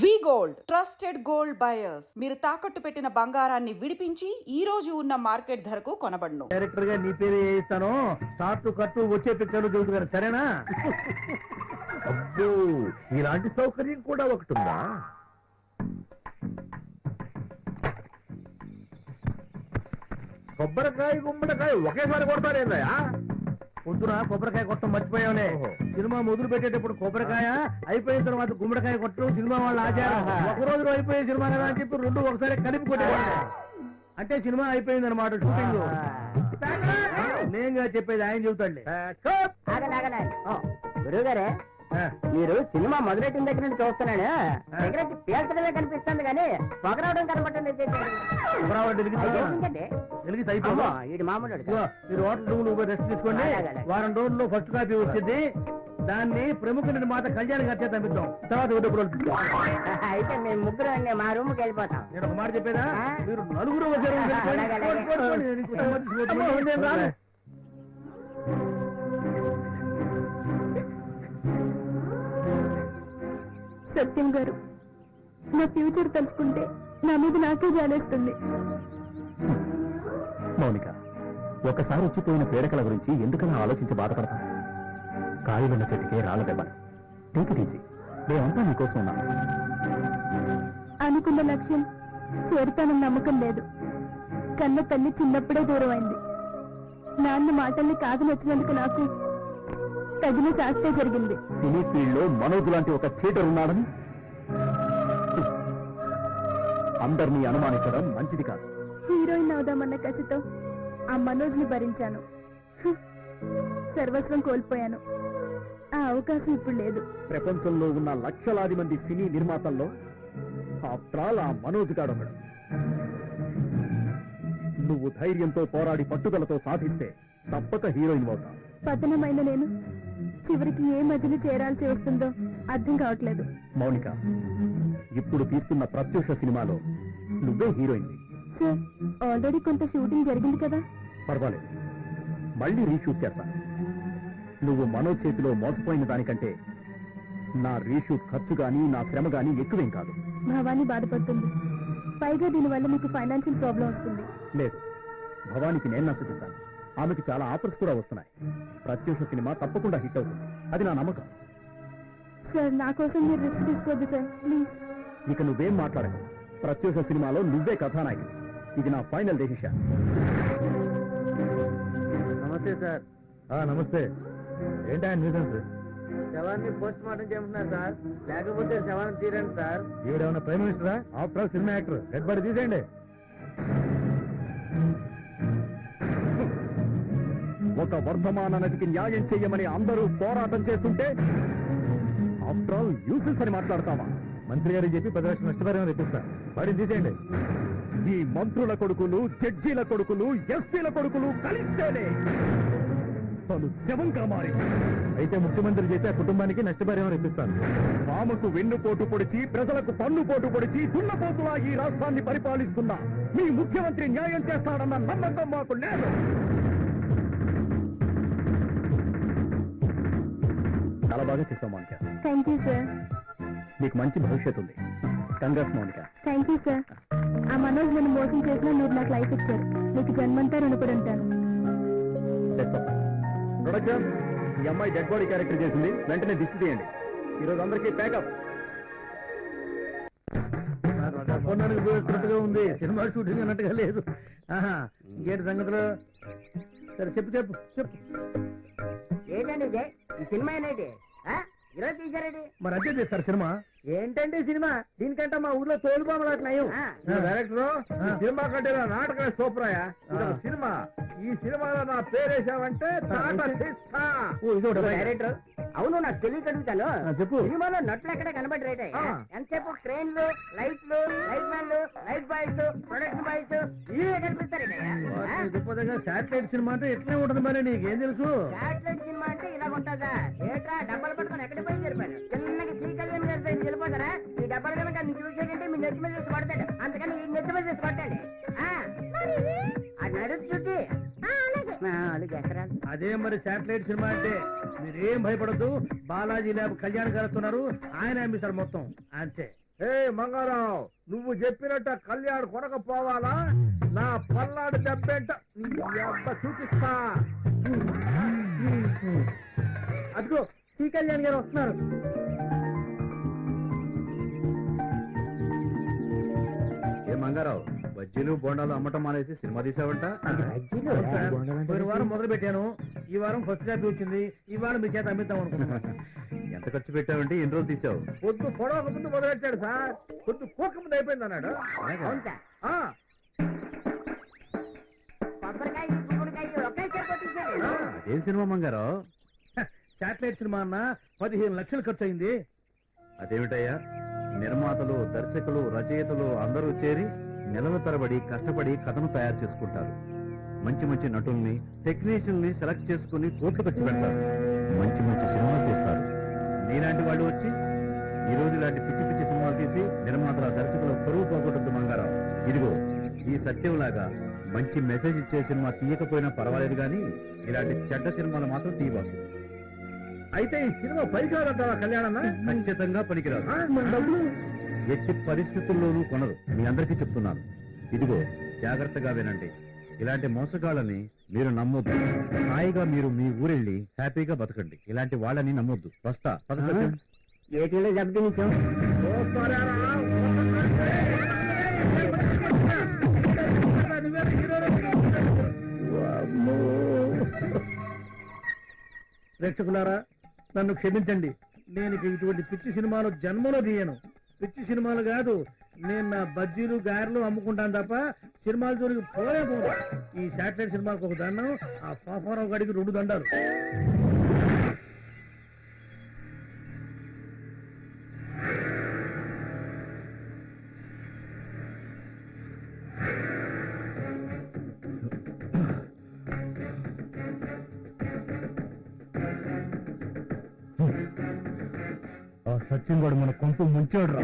వి gold trusted gold buyers. మీరు తాకట్టు పెట్టిన బంగారాన్ని విడిపించి ఈ రోజు ఉన్న మార్కెట్ ధరకు కొనబడును. డైరెక్టర్ గా నీ పేరు ఇస్తాను. షార్ట్ కట్టు వచ్చే పిక్చర్లు చూసుకున్నారు, సరేనా? అబ్బో, ఇలాంటి సౌకర్యం కూడా ఒకటి ఉందా? కొబ్బరికాయ గుమ్మడికాయ ఒకేసారి కొడతారేందయ్యా? పొద్దున కొబ్బరికాయ కొట్టడం మర్చిపోయావులే. సినిమా మొదలు పెట్టేటప్పుడు కొబ్బరికాయ అయిపోయిన తర్వాత గుమ్మడికాయ కొట్టడం సినిమా వాళ్ళ ఆచారం. ఒక రోజులో అయిపోయే సినిమా కదా అని చెప్పి రెండు ఒకసారి కలిపి కొట్టేవాళ్ళు. అంటే సినిమా అయిపోయింది అనమాట, షూటింగ్. నేనుగా చెప్పేది ఆయన చెబుతాండి. గురువు గారే, మీరు సినిమా మొదలెట్టిన దగ్గర నుండి చూస్తున్నాను. దగ్గర పేల్చడమే కనిపిస్తుంది కానీ పొగరవడం కనపడలేదు. ఇది మామూలు. మీరు హోటల్ రూమ్ లో రెస్ట్ తీసుకోండి. వారం రోజుల్లో ఫస్ట్ కాపీ వచ్చింది. దాన్ని ప్రముఖ నిర్మాత కళ్యాణ్ గారి చేత పంపిద్దాం. తర్వాత అయితే మేము ముగ్గురు మా రూమ్ కి వెళ్ళిపోతాం. నేను ఒక మాట చెప్పేదా, మీరు నలుగురు వచ్చారు. సత్యం గారు, నా ఫ్యూచర్ తలుచుకుంటే నా మీద నాకే జాలేస్తుంది. మౌనిక, ఒకసారి వచ్చిపోయిన పేడకల గురించి ఎందుకలా ఆలోచించి బాధపడతాం? కాయలున్న చెట్టుకే రాళ్ళ దెబ్బలు. Take it easy. మేమంతా నీకోసం ఉన్నాం. అనుకున్న లక్ష్యం చేరుతానన్న నమ్మకం లేదు. కన్న తల్లి చిన్నప్పుడే దూరం అయింది. నాన్న మాటల్ని కాదు నచ్చినందుకు నాకు తగిన శాస్త్రే జరిగింది. సినీ ఫీల్డ్ లో మనోజ్ లాంటి ఒక థియేటర్ ఉన్నాడని అందరినీ అనుమానించడం మంచిది కాదు. హీరోయిన్ అవుదామన్న కసితో ఆ మనోజ్ ని భరించాను. సర్వస్వం కోల్పోయాను. ఆ అవకాశం ఇప్పుడు లేదు. ప్రపంచంలో ఉన్న లక్షలాది మంది సినీ నిర్మాతల్లో ఆఫ్టర్ ఆల్ ఆ మనోజ్ గాడొకడు. నువ్వు ధైర్యంతో పోరాడి పట్టుదలతో సాధిస్తే తప్పక హీరోయిన్ అవుతావు. పతనమైన నేను చివరికి ఏ మధ్యలో చేరాల్సి వస్తుందో అర్థం కావట్లేదు. మౌనిక, ఇప్పుడు తీస్తున్న ప్రత్యూష సినిమాలో నువ్వే హీరోయిన్. సార్, ఆల్రెడీ కొంత షూటింగ్ జరిగింది కదా. పర్వాలేదు, మళ్ళీ రీషూట్ చేస్తా. నువ్వు మనోజ్ చేతిలో మోసపోయిన దానికంటే నా రీషూట్ ఖర్చు గానీ నా శ్రమ గానీ ఎక్కువేం కాదు. భవానీ బాధపడుతుంది. పైగా దీనివల్ల మీకు ఫైనాన్షియల్ ప్రాబ్లం వస్తుంది. లేదు, భవానికి నేను నచ్చజెప్తాను. ఆమెకి చాలా ఆఫర్స్ కూడా వస్తున్నాయి. ప్రత్యూష సినిమా తప్పకుండా హిట్ అవుతుంది, అది నా నమ్మకం. సార్, నా కోసం మీరు రిస్క్ తీసుకోవద్దు సార్, ప్లీజ్. ఇక నువ్వేం మాట్లాడకు. ప్రత్యూష సినిమాలో నువ్వే కథానాయకుడు. ఇది నా ఫైనల్ డెసిషన్. నమస్తే సార్. నమస్తే. ఏంటా న్యూసెన్స్? శవాన్ని పోస్ట్ మార్టం చేయమంటున్నారు సార్, లేకపోతే శవాన్ని తీరండి సార్. ఈవిడేమన్నా ప్రైమ్ మినిస్టరా? After all cinema actor. Dead body తీసేయండి. ఒక వర్ధమాన నదికి న్యాయం చెయ్యమని అందరూ పోరాటం చేస్తుంటే ఆఫ్టర్ ఆల్ యూసెస్ అని మాట్లాడతావా? మంత్రి గారికి చెప్పి 10 లక్షల నష్టపరిహారం తెప్పిస్తా. వాడిని తీసేయండి. ఈ మంత్రుల కొడుకులు, జడ్జీల కొడుకులు, ఎస్పీల కొడుకులు కలిస్తేనే తను శవంగా మారి. అయితే ముఖ్యమంత్రి చేసి ఆ కుటుంబానికి నష్టపరిహారం ఇప్పిస్తాను. పాముకు వెన్నుపోటు పొడిచి, ప్రజలకు పన్ను పోటు పొడిచి, దున్నపోతులా ఈ రాష్ట్రాన్ని పరిపాలిస్తున్న మీ ముఖ్యమంత్రి న్యాయం చేస్తాడన్న నమ్మకం మాకు లేదు. చాలా బాగా చేస్తాం మౌనిక. Thank you sir. నీకు మంచి భవిష్యత్తు ఉంది. Congrats Mounika. Thank you sir. ఆ మనోజ్ నన్ను మోసం చేసినా మీరు నాకు లైఫ్ ఇచ్చారు. మీకు జన్మంతా రుణపడి ఉంటాను. ప్రొడక్షన్, ఈ అమ్మాయి డెడ్ బాడీ క్యారెక్టర్ చేసింది. వెంటనే దిష్టి తీయండి. ఈరోజు అందరికీ ప్యాకప్. ఉంది, సినిమా షూటింగ్ అన్నట్టుగా లేదు. ఇంకేంటి సంగతులు? సరే చెప్పు చెప్పు చెప్పు. ఏంటండి ఇదే? ఈ సినిమా ఏంటి ఈరోజు తీసారండి? మరి అదే చేస్తారు సినిమా. ఏంటంటే సినిమా? దీనికంటే మా ఊర్లో తోలుబామలు అట్లయ్యం. డైరెక్టర్, సినిమా కంటే నాటకమే సూపరాయా. సినిమా, ఈ సినిమాలో నా పేరేసావంటే డైరెక్టర్, అవును నాకు తెలియక అడుగుతాను. చెప్పు. సినిమాలో నట్లు ఎక్కడ కనబడి రైట్ ఎంతసేపు క్రేన్లు, లైట్లు, లైట్ మ్యాన్లు, లైట్ బాయ్స్, ప్రొడక్షన్ బాయ్స్ ఇవే కనిపిస్తారండి. శాటిలైట్ సినిమా అంటే ఎట్లే ఉంటుంది మరి, నీకేం తెలుసు? శాటిలైట్ సినిమా అంటే ఇలా ఉంటుందా? ఏట్రా డబ్బాలు పట్టుకొని ఎక్కడికి పోయి జరిపాను. చిన్నకి శ్రీకళ్యాణ్ గారి సైడ్ వెళ్ళిపోతారా? ఈ డబ్బాలు కనుక చూసేటంటే మీ నెత్తి మీద చేసి కొడతాడు. అందుకని ఈ నెత్తి మీద చేసి కొట్టండి. అది నడుపు చుట్టి అదే మరి శాటిలైట్ సినిమా అంటే. మీరేం భయపడద్దు. బాలాజీ ల్యాబ్ కళ్యాణ్ గారు వస్తున్నారు, ఆయన అమ్మిస్తారు మొత్తం అంతే. ఏ మంగారావు, నువ్వు చెప్పినట్ట కళ్యాణ్ కొనకపోవాలా? నా పల్నాడు దెబ్బేంట నీ అబ్బ చూపిస్తా. అదిగో శ్రీ కళ్యాణ్ గారు వస్తున్నారు. ఏ మంగారావు, బజ్జీలు బోండాలు అమ్మటం మానేసి సినిమా తీసావంట? పోయిన వారం మొదలు పెట్టాను, ఈ వారం ఫస్ట్ కాపీ వచ్చింది, ఈ వారం మీ చేత అమ్మిద్దాం అనుకుంటున్నాను. ఎంత ఖర్చు పెట్టావంటే ఎన్ని రోజులు తీసావు? పొద్దు పొడవక ముందు మొదలెట్టాడు సార్, పొద్దు కోక ముందు అయిపోయింది అన్నాడు. అవును సార్. ఆ, కొబ్బరికాయ గుమ్మడికాయ ఒకేసారి కొట్టించాడు. ఏం సినిమా మంగారావు? శాటిలైట్ సినిమా అన్న 15 లక్షలు ఖర్చు అయింది. అదేమిటయ్యా, నిర్మాతలు, దర్శకులు, రచయితలు అందరూ చేరి నెలల తరబడి కష్టపడి కథను తయారు చేసుకుంటారు. మంచి మంచి నటుల్ని, టెక్నీషియన్ని సెలెక్ట్ చేసుకుని కోట్లు ఖర్చు పెడతారు. మంచి మంచి సినిమాలు తీస్తారు. నీలాంటి వాళ్ళు వచ్చి ఈ రోజు ఇలాంటి పిచ్చి పిచ్చి సినిమాలు తీసి నిర్మాతల, దర్శకుల పరువు పోగొట్టద్దు మంగారావు. ఇదిగో ఈ సత్యంలాగా మంచి మెసేజ్ ఇచ్చే సినిమా తీయకపోయినా పర్వాలేదు, కానీ ఇలాంటి చెడ్డ సినిమాలు మాత్రం తీయబాకు. అయితే ఈ సినిమా పైకాదంటావా కళ్యాణ్? ఖచ్చితంగా పనికిరాదు. ఎట్టి పరిస్థితుల్లోనూ కొనరు, మీ అందరికీ చెప్తున్నాను. ఇదిగో జాగ్రత్తగా వినండి, ఇలాంటి మోసగాళ్ళని మీరు నమ్మొద్దు. హాయిగా మీరు మీ ఊరెళ్ళి హ్యాపీగా బతకండి. ఇలాంటి వాళ్ళని నమ్మొద్దు. వస్తా. ఏటీలో దెబ్బతినిచ్చాం. ప్రేక్షకులారా, నన్ను క్షమించండి. నేను ఇక ఇటువంటి పిచ్చి సినిమాలు జన్మలో తీయను. పిచ్చి సినిమాలు కాదు, నేను నా బజ్జీలు గారెలు అమ్ముకుంటాను తప్ప సినిమాల జోలికి పోలే పోను. ఈ శాటిలైట్ సినిమాలకు ఒక దండం, ఆ పాపారావు గడికి 2 దండాలు. ఆ సచిన్ వాడు మన కొంత ముంచాడు రా.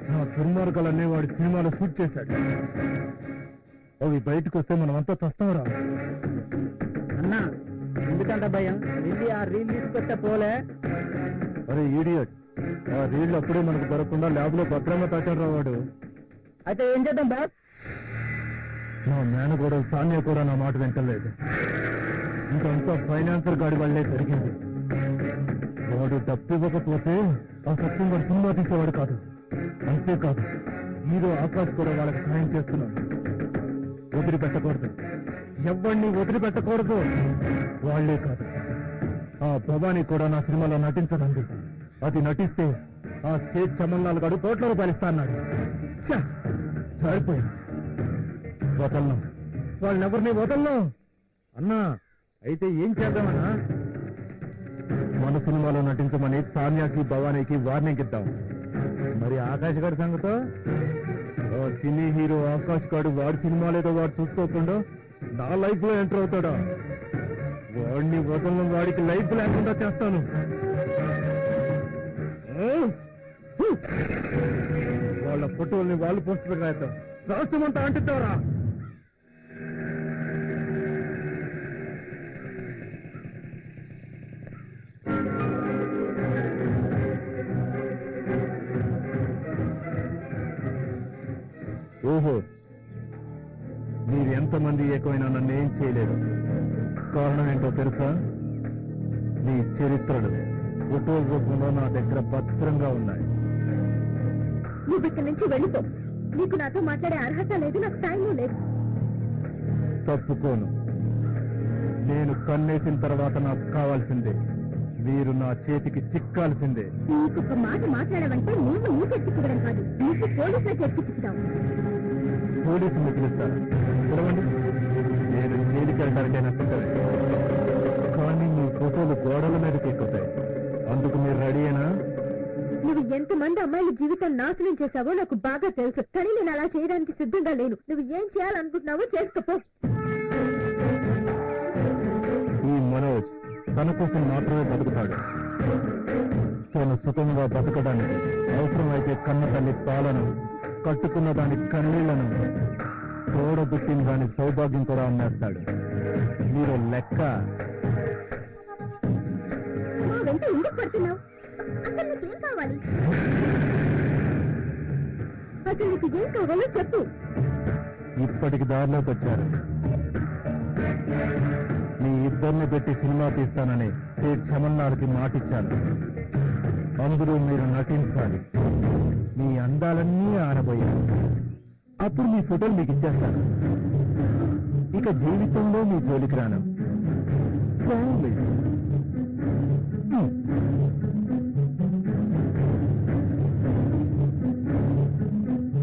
నా దుర్మార్గాలన్నీ వాడి సినిమాలో షూట్ చేశాడు. అవి బయటకు వస్తే మనం అంతా చస్తాంరా. అన్నా, ఎందుకంట భయం? ఆ రీల్ తీసుకొస్తే పోలే. అరే ఈడియట్, ఆ రీళ్లు అప్పుడే మనకు దొరకకుండా ల్యాబ్ లో భద్రంగా తాచాడు రా వాడు. అయితే ఏం చేద్దాం బాస్? నా మేనగోడ సాన్య కూడా నా మాట వింటలేదు. ఇంకంతా ఫైనాన్సర్ గాడి వల్లే జరిగింది. వాడు డబ్బు ఇవ్వకపోతే ఆ సత్యం వాడు సినిమా తీసేవాడు కాదు. అంతేకాదు, హీరో ఆకాష్ కూడా వాళ్ళకి సహాయం చేస్తున్నాడు. వదిలిపెట్టకూడదు, ఎవరిని వదిలిపెట్టకూడదు. వాళ్లే కాదు, ఆ భవానీ కూడా నా సినిమాలో నటించదండి. అది నటిస్తే ఆ స్టేజ్ చమన్నాలు గడు కోట్ల రూపాయలు ఇస్తా అన్నాడు. సరిపోయింది, వదలను, వాళ్ళెవరిని వదలను. అన్నా, అయితే ఏం చేద్దామన్నా? మన సినిమాలో నటించమని తాన్యాకి, భవానీకి వార్నింగ్ ఇద్దాం. మరి ఆకాష్ గారి సంగతో? సినీ హీరో ఆకాష్ గారు వాడి సినిమా లేదో వాడు చూసుకోకుండా నా లైఫ్ లో ఎంటర్ అవుతాడా? వాడిని వదలను, వాడికి లైఫ్ లేకుండా చేస్తాను. వాళ్ళ ఫోటోల్ని వాళ్ళు పోస్టర్ రాద్దాం, రాష్ట్రమంతా అంటిద్దారా. ఓహో, మీరు ఎంతమంది ఏకమైనా నన్ను ఏం చేయలేదు. కారణం ఏంటో తెలుసా? మీ చరిత్రలు ఫోటోల రూపంలో నా దగ్గర భద్రంగా ఉన్నాయి. నువ్వు ఇక్కడి నుంచి వెళ్ళిపో. నీకు నాతో మాట్లాడే అర్హత లేదు, నాకు టైం లేదు. తప్పుకోను. నేను కన్నేసిన తర్వాత నాకు కావాల్సిందే. మీరు నా చేతికి చిక్కాల్సిందే. నీకు ఒక మాట మాట్లాడమంటే నేను నీకు ఎత్తించడం కాదు, నీకు పోలీసులకు ఎత్తించుతావు. పోలీసులు పిలుస్తారా? చూడండి, నేను జైలుకి వెళ్ళడానికైనా సిద్ధమే. కానీ మీ ఫోటోలు గోడల మీదకి ఎక్కుతాయి. అందుకు మీరు రెడీయేనా? నువ్వు ఎంతమంది అమ్మాయిల జీవితం నాశనం చేశావో నాకు బాగా తెలుసు, కానీ నేను అలా చేయడానికి సిద్ధంగా లేను. నువ్వు ఏం చేయాలనుకుంటున్నావో చేసుకోపో. ఈ మనోజ్ తన కోసం మాత్రమే బతుకుతాడు. తను సుఖంగా బతకడానికి అవసరమైతే కన్న తల్లి పాలను, కట్టుకున్న దాని కన్నీళ్లను, తోడబుట్టిన దాని సౌభాగ్యం కూడా అమ్మేస్తాడు. మీరు లెక్క. మా వెంట ఎందుకు పడుతున్నావు? అసలు నీకేం కావాలి? అసలు నీకు ఏం కావాలో చెప్పు. ఇప్పటికి దారిలోకి వచ్చారు. మీ ఇద్దరిని పెట్టి సినిమా తీస్తానని సేట్ చమన్నార్కి మాటిచ్చాను. అందులో మీరు నటించాలి. మీ అందాలన్నీ ఆనబోయారు. అప్పుడు మీ ఫోటోలు మీకు ఇచ్చేస్తాను. ఇక జీవితంలో మీ జోలికి రాను.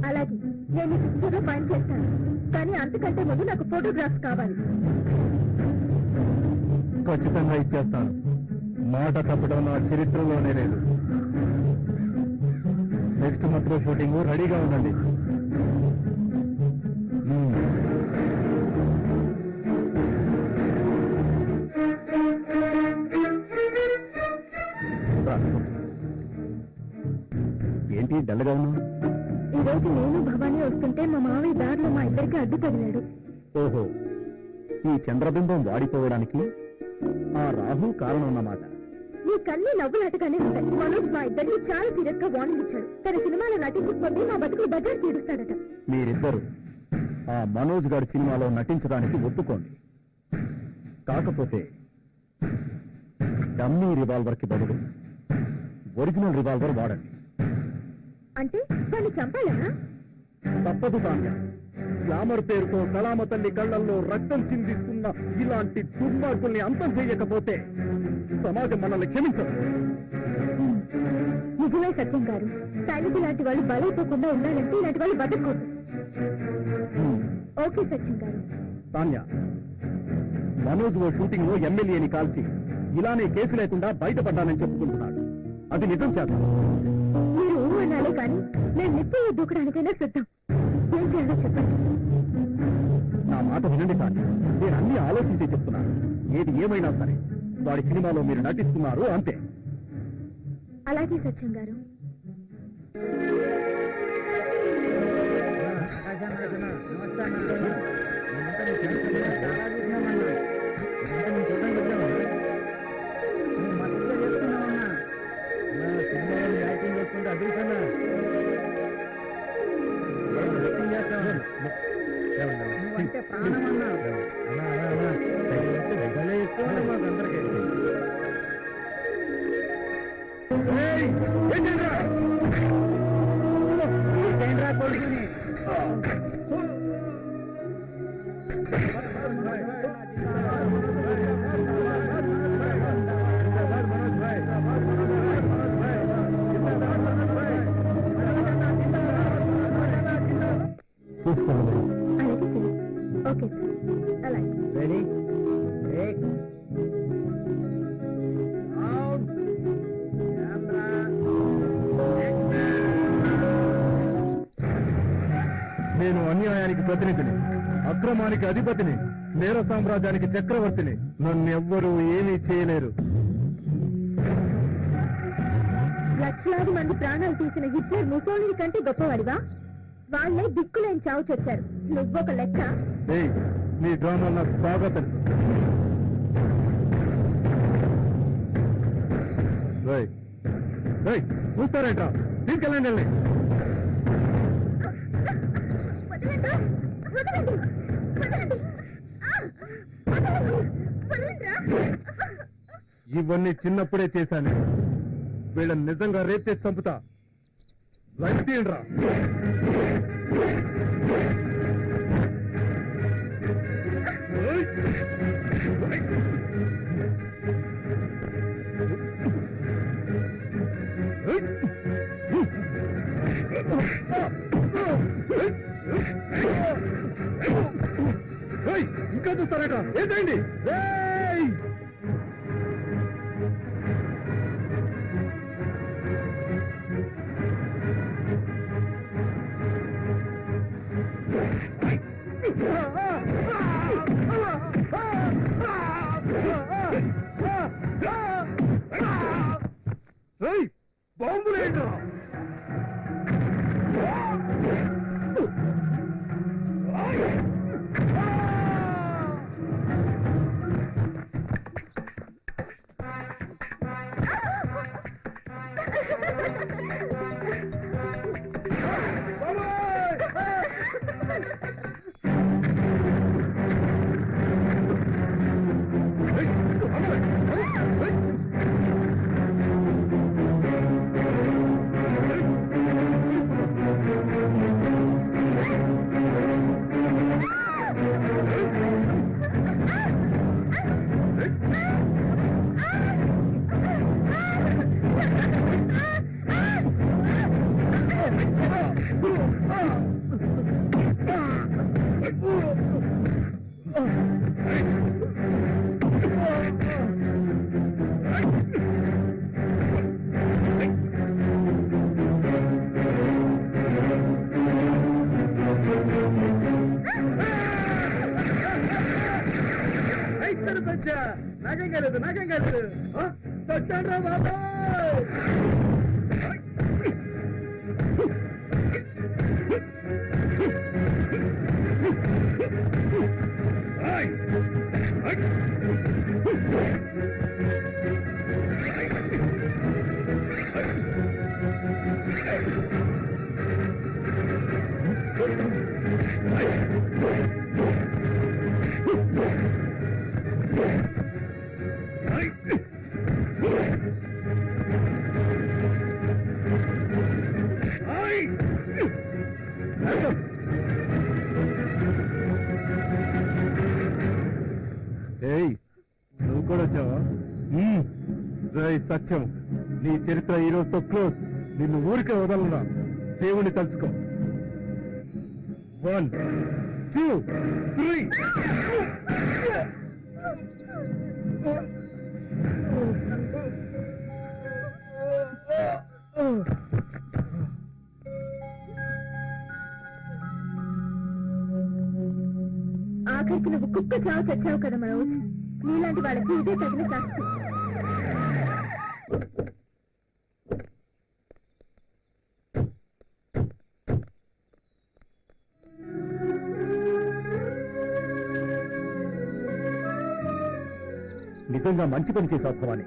అలాగే నేను ఈ పిక్చర్లో పని చేస్తాను, కానీ అంతకంటే ముందు నాకు ఫోటోగ్రాఫ్స్ కావాలి. ఖచ్చితంగా ఇచ్చేస్తాను. మాట తప్పడం నా చరిత్రలోనే లేదు. నెక్స్ట్ మంత్ లో షూటింగ్ రెడీగా ఉండండి. ఏంటి డల్గా ఉన్నావు? ఈ రోజు నేను భవానీ వస్తుంటే మా మావయ్య దారిలో మా ఇద్దరికి అడ్డు తగిలాడు. ఓహో, ఈ చంద్రబింబం వాడిపోవడానికి ఆ రాహు కారణం అన్నమాట. నీ కన్నీ నవ్వులాటగానే ఉంటాయి. మనోజ్ మా ఇద్దరిని చాలా సీరియస్ గా వార్నింగ్ ఇచ్చాడు. తన సినిమాలో నటించకపోతే మా బతుకులు బజార్ తీరుస్తాడట. మీరిద్దరు ఆ మనోజ్ గారి సినిమాలో నటించడానికి ఒప్పుకోండి. కాకపోతే డమ్మీ రివాల్వర్ కి బదులు ఒరిజినల్ రివాల్వర్ వాడండి. అంటే వాడిని చంపాలనా? తప్పదు కామ్య. గ్లామర్ పేరుతో కళామ తల్లి కళ్ళల్లో రక్తం చిందిస్తున్న ఇలాంటి దుర్మార్గుల్ని అంతం చేయకపోతే సమాజం మనల్ని క్షమించదు. నిజమే సత్యం గారు. సైనికు లాంటి వాళ్ళు బలైపోకుండా ఉండాలంటే ఇలాంటి వాళ్ళు బతకూడదు. ఓకే సత్యం గారు. తాన్య, మనోజ్ ఓ షూటింగ్ లో ఎమ్మెల్యేని కాల్చి ఇలానే కేసు లేకుండా బయటపడ్డానని చెప్పుకుంటున్నాడు. అది నిజం చేద్దాం. మీరు అనాలే కానీ నేను నిత్యం దూకడానికైనా సిద్ధం. ఏం చేయాలో చెప్పండి. నా మాట వినండి తాన్య. నేను అన్ని ఆలోచించి చెప్తున్నాను. ఏది ఏమైనా సరే వాడి సినిమాలో మీరు నటిస్తున్నారు అంతే. అలాగే సత్యం గారు. అంటే ప్రాణం అన్నా మాకందరికీ కొడుకుని అలాగే సరే. Okay sir. అలాగే. రెడీ నేను అన్యాయానికి ప్రతినిధిని, అక్రమానికి అధిపతిని, నేర సామ్రాజ్యానికి చక్రవర్తిని. నన్నెవ్వరూ ఏమీ చేయలేరు. లక్షలాది మంది ప్రాణాలు తీసిన హిట్లర్ ముసోలిని కంటే గొప్పవాడివా? వాళ్ళే దిక్కులేని చావు చచ్చారు. నువ్వొక లెక్క. ఏయ్, నీ డ్రామా నాకు బాగా తెలుసు. చూస్తారేంట్రా? తీసుకెళ్ళండి. వెళ్ళి వదలండ్రా! వదలండి! వదలండి! ఆ! వదలండి! వదలండ్రా! ఇవన్నీ చిన్నప్పుడే చేశాను. వీళ్ళని నిజంగా రేప్ చేసి చంపుతా. లైఫ్ తీయండిరా. ఇంకా చూస్తారట? ఏంటండి? బాంబులేంట్రా? సర్పంచ్ నాకేం కాలేదు సత్యంరా బాబా నువ్వు కూడా వచ్చావా సత్యం నీ చరిత్ర ఈ రోజుతో క్లోజ్ నిన్ను ఊరికే వదలనా దేవుణ్ణి తలుచుకో 1 2 3 ఆఖరికి నువ్వు కుక్క చావు చచ్చావు కదా మనోజ్. నీలాంటి వాళ్ళకి ఇదే తగిన శాస్తి. నిజంగా మంచి పని చేశావు భవాని.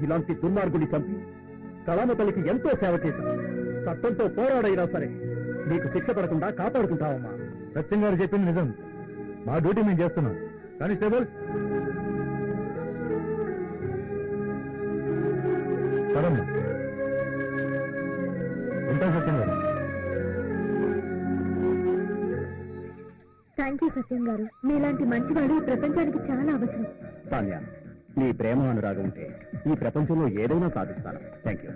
ఇలాంటి దుర్మార్గుని చంపి కళామ తల్లికి ఎంతో సేవ చేశావు. చట్టంతో పోరాడైనా సరే నీకు శిక్ష పడకుండా కాపాడుకుంటావమ్మా. సత్యం గారు చెప్పింది నిజం. మా డ్యూటీ మేము చేస్తున్నాం. కానిస్టేబుల్ సరమ్మా. ఉంటా సత్యం గారు. థ్యాంక్ యూ సత్యం గారు. మీలాంటి మంచివాడు ఈ ప్రపంచానికి చాలా అవసరం. తాన్యా, నీ ప్రేమ అనురాగం ఉంటే ఈ ప్రపంచంలో ఏదైనా సాధిస్తాను. Thank you.